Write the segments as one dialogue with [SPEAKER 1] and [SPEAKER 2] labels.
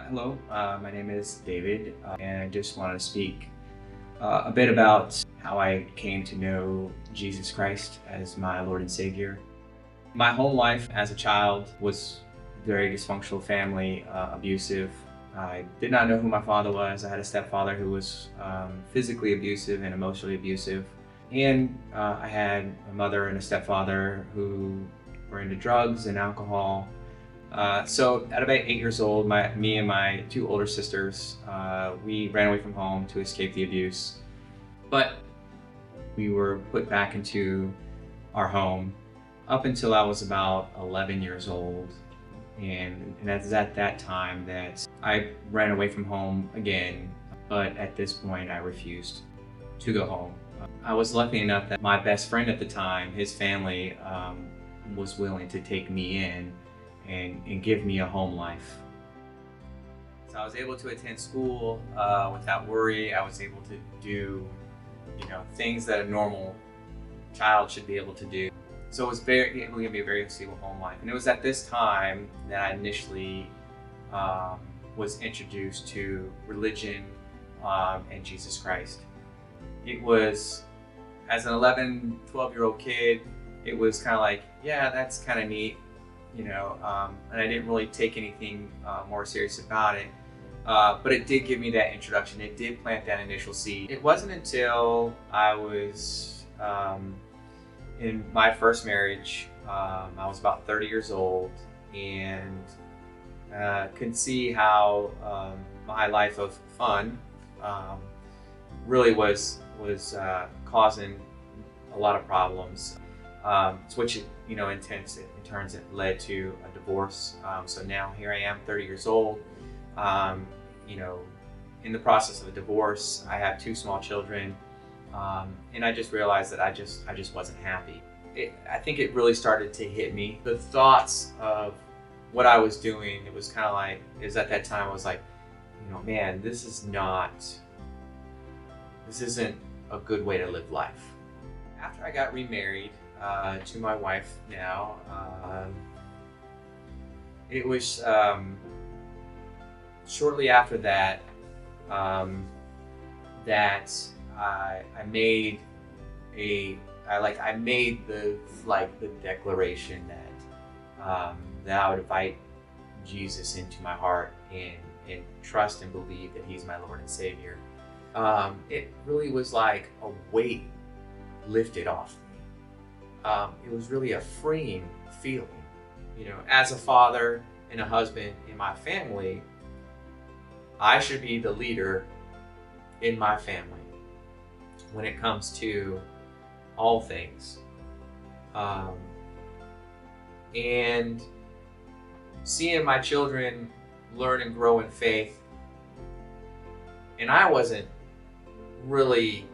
[SPEAKER 1] Hello, my name is David, and I just want to speak a bit about how I came to know Jesus Christ as my Lord and Savior. My whole life as a child was very dysfunctional family, abusive. I did not know who my father was. I had a stepfather who was physically abusive and emotionally abusive. And I had a mother and a stepfather who were into drugs and alcohol. So at about 8 years old, me and my two older sisters, we ran away from home to escape the abuse. But we were put back into our home up until I was about 11 years old. And that's at that time that I ran away from home again. But at this point, I refused to go home. I was lucky enough that my best friend at the time, his family, was willing to take me in and give me a home life. So I was able to attend school without worry. I was able to do, things that a normal child should be able to do. So it was able to give me a very stable home life. And it was at this time that I initially was introduced to religion and Jesus Christ. It was, as an 11, 12-year-old kid, it was kind of like, yeah, that's kind of neat. And I didn't really take anything more serious about it. But it did give me that introduction. It did plant that initial seed. It wasn't until I was in my first marriage, I was about 30 years old, and could see how my life of fun really was causing a lot of problems. Which in turns it led to a divorce. So now here I am, 30 years old. In the process of a divorce, I have two small children, and I just realized that I just wasn't happy. I think it really started to hit me. The thoughts of what I was doing, it was kind of like, at that time I was like, man, this isn't a good way to live life. After I got remarried to my wife now, it was shortly after that that I made the declaration that I would invite Jesus into my heart and trust and believe that He's my Lord and Savior. It really was like a weight lifted off me. It was really a freeing feeling. As a father and a husband in my family, I should be the leader in my family when it comes to all things. And seeing my children learn and grow in faith, and I wasn't really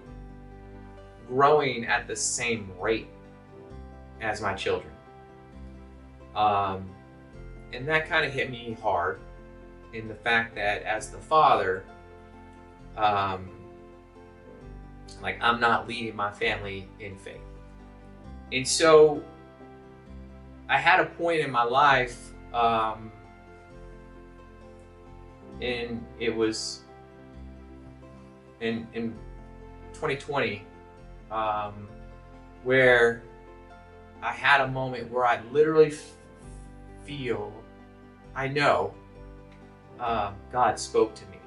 [SPEAKER 1] growing at the same rate as my children. And that kind of hit me hard in the fact that as the father, I'm not leading my family in faith. And so I had a point in my life, and it was in 2020, where I had a moment where I literally I know God spoke to me.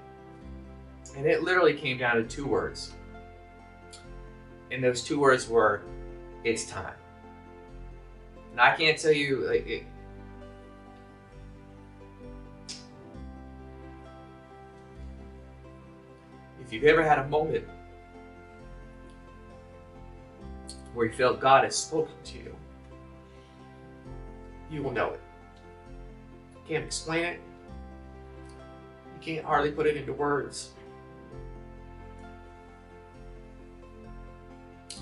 [SPEAKER 1] And it literally came down to two words. And those two words were, it's time. And I can't tell you, if you've ever had a moment where you felt God has spoken to you, you will know it. You can't explain it. You can't hardly put it into words.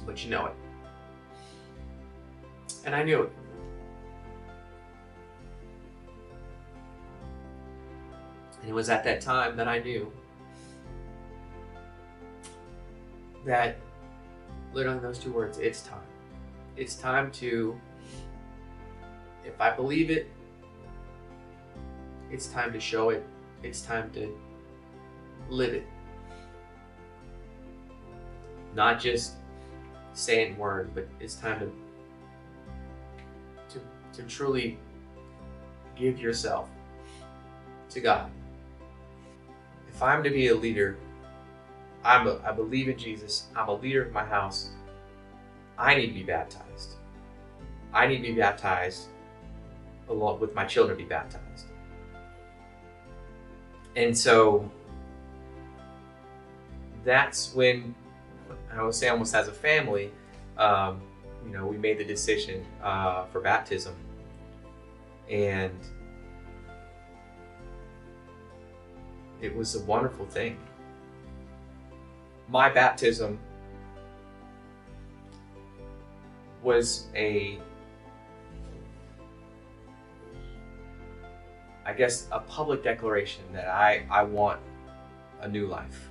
[SPEAKER 1] But you know it. And I knew it. And it was at that time that I knew that literally those two words, it's time. It's time to, if I believe it, it's time to show it
[SPEAKER 2] it's time to live it. Not just say it in words, but it's time to truly give yourself to God. If I'm to be a leader, I believe in Jesus. I'm a leader of my house. I need to be baptized. I need to be baptized along with my children, be baptized. And so that's when, I would say, almost as a family, we made the decision for baptism. And it was a wonderful thing. My baptism was a public declaration that I want a new life.